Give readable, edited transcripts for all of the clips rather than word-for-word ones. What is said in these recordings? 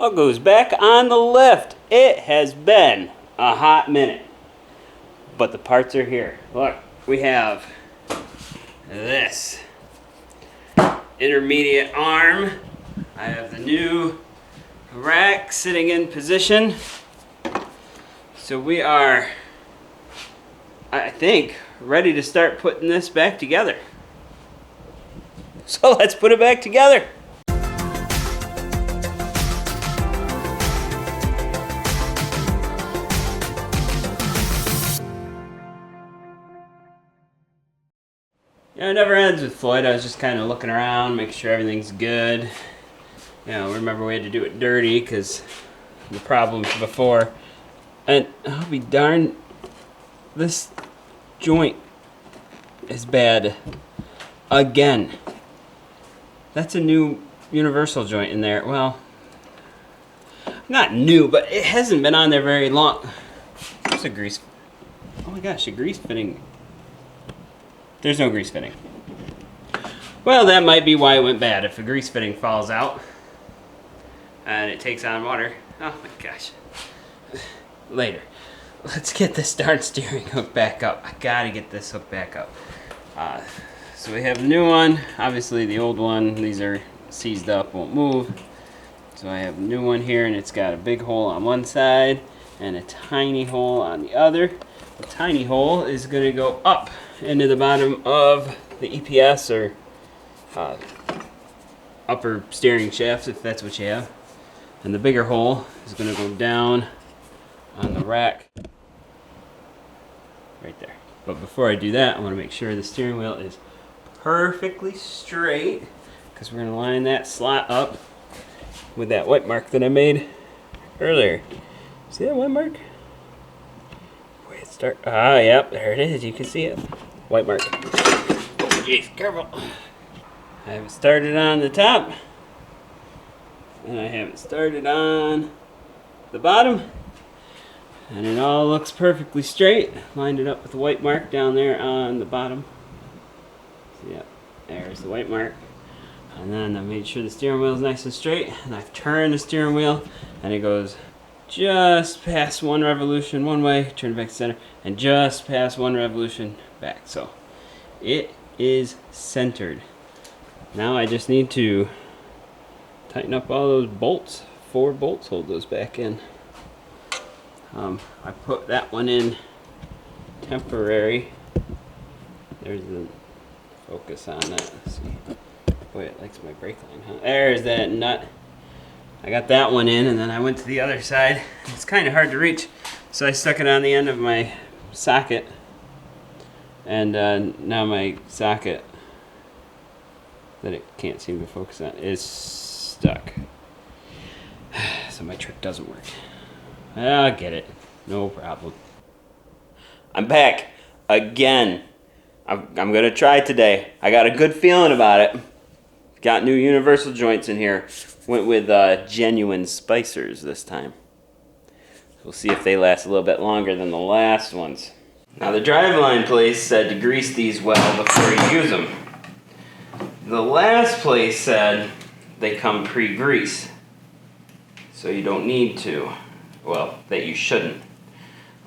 All goes back on the lift. It has been a hot minute, but the parts are here. Look, we have this intermediate arm. I have the new rack sitting in position. So we are, I think, ready to start putting this back together. So let's put it back together. Yeah, it never ends with Floyd. I was just kind of looking around, making sure everything's good. You know, remember we had to do it dirty because the problems before. And I'll be darned, this joint is bad again. That's a new universal joint in there. Well, not new, but it hasn't been on there very long. There's a grease. Oh my gosh, a grease fitting. There's no grease fitting. Well, that might be why it went bad. If a grease fitting falls out and it takes on water. Oh my gosh. Later. Let's get this darn steering hook back up. I gotta get this hook back up. So we have the new one. Obviously the old one, these are seized up, won't move. So I have a new one here, and it's got a big hole on one side and a tiny hole on the other. The tiny hole is gonna go up into the bottom of the EPS or upper steering shaft, if that's what you have. And the bigger hole is gonna go down on the rack right there. But before I do that, I want to make sure the steering wheel is perfectly straight, because we're going to line that slot up with that white mark that I made earlier. See that white mark? Where it start? Ah, yep, there it is. You can see it. White mark. Oh, jeez, careful. I have it started on the top, and I have it started on the bottom. And it all looks perfectly straight. Lined it up with the white mark down there on the bottom. So yeah, there's the white mark. And then I made sure the steering wheel is nice and straight. And I've turned the steering wheel, and it goes just past one revolution one way, turn it back to center, and just past one revolution back. So it is centered. Now I just need to tighten up all those bolts. 4 bolts hold those back in. I put that one in temporary. There's the focus on that. Let's see. Boy, it likes my brake line, huh? There's that nut. I got that one in, and then I went to the other side. It's kind of hard to reach, so I stuck it on the end of my socket. And now my socket that it can't seem to focus on is stuck. So my trick doesn't work. I'll get it. No problem. I'm back again. I'm going to try today. I got a good feeling about it. Got new universal joints in here. Went with genuine spicers this time. We'll see if they last a little bit longer than the last ones. Now the driveline place said to grease these well before you use them. The last place said they come pre-grease. So you don't need to. Well, that you shouldn't.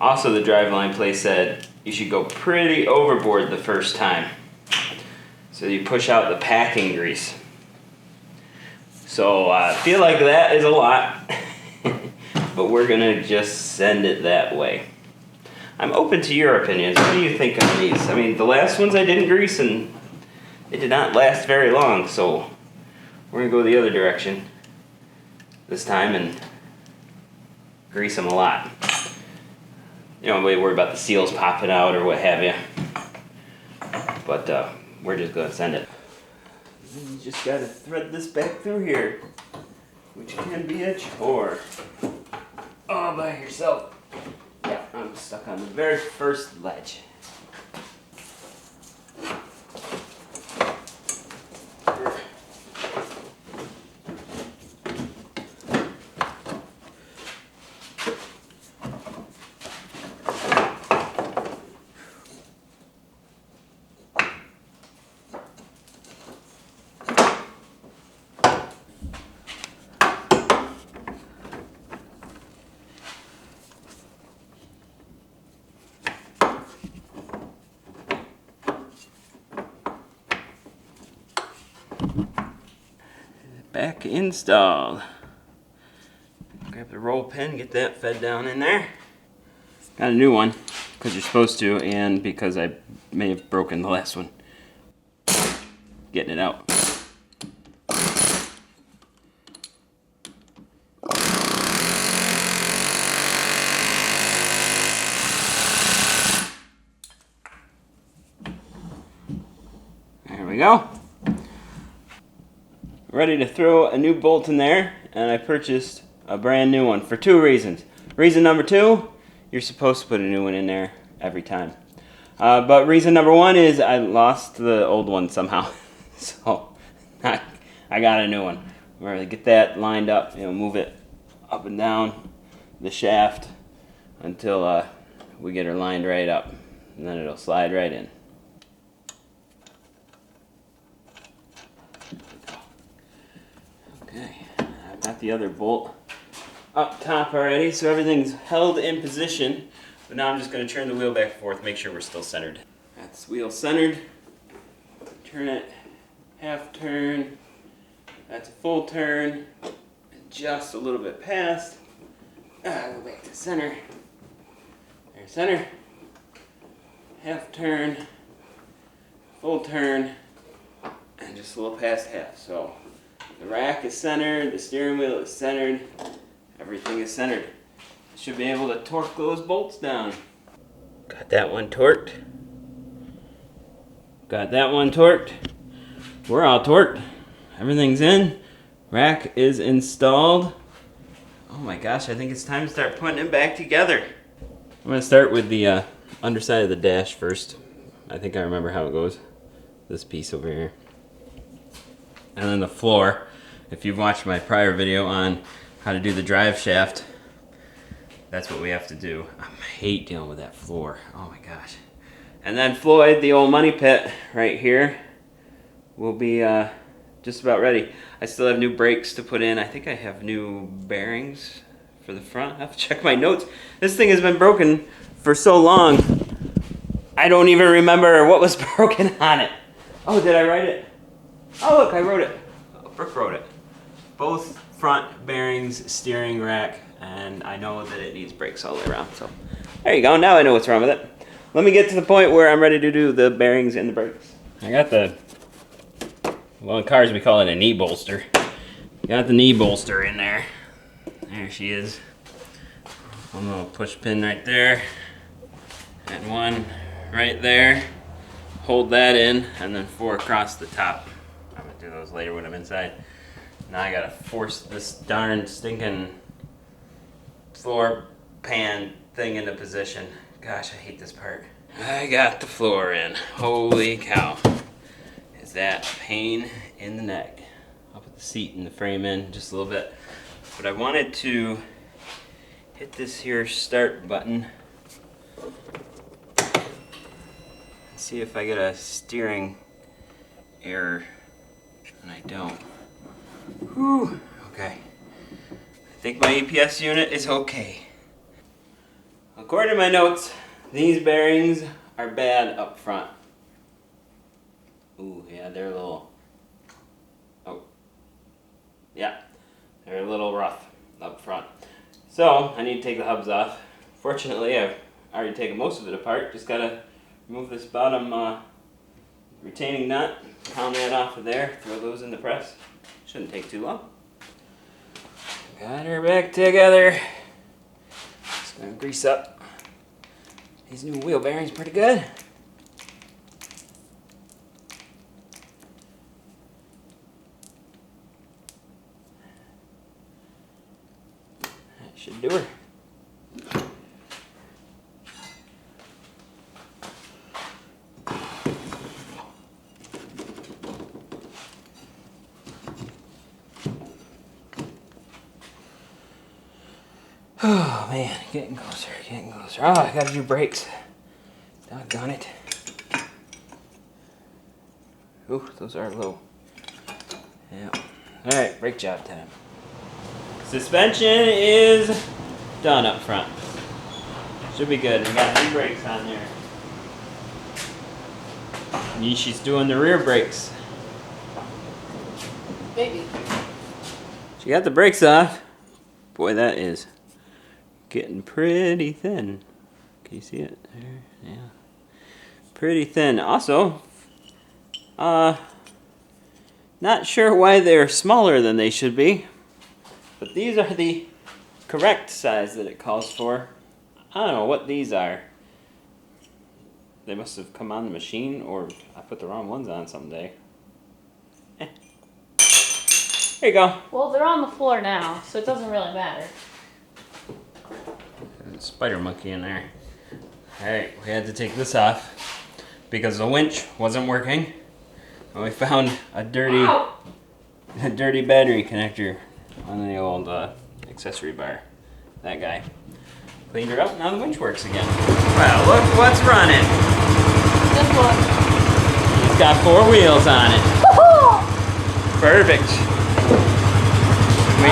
Also, the driveline place said you should go pretty overboard the first time. So you push out the packing grease. So I feel like that is a lot. But we're going to just send it that way. I'm open to your opinions. What do you think on these? I mean, the last ones I didn't grease, and it did not last very long. So we're going to go the other direction this time and grease them a lot. You don't really worry about the seals popping out or what have you. But we're just going to send it. You just got to thread this back through here, which can be a chore. All by yourself. Yeah, I'm stuck on the very first ledge. back installed. Grab the roll pin, get that fed down in there. Got a new one, because you're supposed to, and because I may have broken the last one. Getting it out. There we go. Ready to throw a new bolt in there, and I purchased a brand new one for 2 reasons. Reason number 2, you're supposed to put a new one in there every time. But reason number 1 is I lost the old one somehow. So I got a new one. We're gonna get that lined up, move it up and down the shaft until we get her lined right up, and then it'll slide right in. Okay, I've got the other bolt up top already, so everything's held in position. But now I'm just going to turn the wheel back and forth, make sure we're still centered. That's wheel centered. Turn it half turn. That's a full turn. Just a little bit past. Go back to center. There's center. Half turn. Full turn. And just a little past half. So the rack is centered, the steering wheel is centered, everything is centered. I should be able to torque those bolts down. Got that one torqued. Got that one torqued. We're all torqued. Everything's in. Rack is installed. Oh my gosh, I think it's time to start putting it back together. I'm going to start with the underside of the dash first. I think I remember how it goes. This piece over here. And then the floor. If you've watched my prior video on how to do the drive shaft, that's what we have to do. I hate dealing with that floor. Oh my gosh. And then Floyd, the old money pit right here, will be just about ready. I still have new brakes to put in. I think I have new bearings for the front. I have to check my notes. This thing has been broken for so long, I don't even remember what was broken on it. Oh, did I write it? Oh, look, I wrote it. Brooke wrote it. Both front bearings, steering rack, and I know that it needs brakes all the way around. So there you go. Now I know what's wrong with it. Let me get to the point where I'm ready to do the bearings and the brakes. I got the, well, in cars we call it a knee bolster. Got the knee bolster in there. There she is. One little push pin right there, and one right there. Hold that in, and then 4 across the top. I'm gonna do those later when I'm inside. Now I gotta force this darn stinking floor pan thing into position. Gosh, I hate this part. I got the floor in. Holy cow. Is that a pain in the neck. I'll put the seat and the frame in just a little bit. But I wanted to hit this here start button. See if I get a steering error, and I don't. Whew, okay. I think my EPS unit is okay. According to my notes, these bearings are bad up front. Ooh, yeah, they're a little, oh, yeah, they're a little rough up front. So, I need to take the hubs off. Fortunately, I've already taken most of it apart. Just gotta remove this bottom retaining nut, pound that off of there, throw those in the press. Shouldn't take too long. Got her back together. Just gonna grease up these new wheel bearings pretty good. That should do her. Oh man, getting closer, getting closer. Oh, I gotta do brakes. Doggone it. Ooh, those are low. Yeah. Alright, brake job time. Suspension is done up front. Should be good. We got 3 brakes on there. She's doing the rear brakes. Maybe. She got the brakes off. Boy, that is getting pretty thin. Can you see it there? Yeah. Pretty thin. Also, not sure why they're smaller than they should be, but these are the correct size that it calls for. I don't know what these are. They must have come on the machine, or I put the wrong ones on someday. There you go. Well, they're on the floor now, so it doesn't really matter. Spider monkey in there. Alright, we had to take this off because the winch wasn't working. And we found a dirty battery connector on the old accessory bar. That guy. Cleaned her up, now the winch works again. Well, look what's running. This one. It's got 4 wheels on it. Perfect. We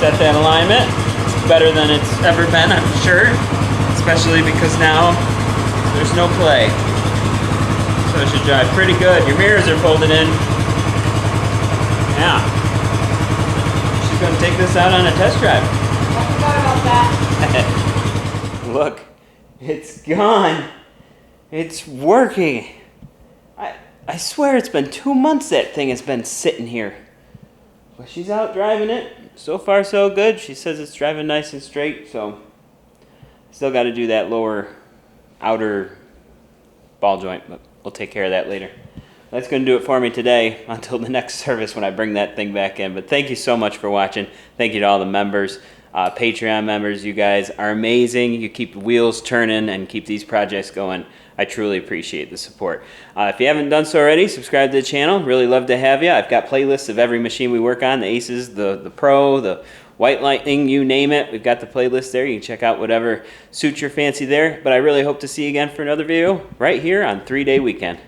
set that alignment. It's better than it's ever been, I'm sure. Especially because now there's no play. So it should drive pretty good. Your mirrors are folded in. Yeah. She's gonna take this out on a test drive. I forgot about that. Look, it's gone. It's working. I swear it's been 2 months that thing has been sitting here. But she's out driving it. So far so good. She says it's driving nice and straight, so still got to do that lower outer ball joint, but we'll take care of that later. That's going to do it for me today until the next service when I bring that thing back in. But thank you so much for watching. Thank you to all the members, Patreon members. You guys are amazing. You keep the wheels turning and keep these projects going. I truly appreciate the support. If you haven't done so already, subscribe to the channel. Really love to have you. I've got playlists of every machine we work on, the Aces, the Pro, the White Lightning, you name it. We've got the playlist there. You can check out whatever suits your fancy there. But I really hope to see you again for another video right here on 3-Day Weekend.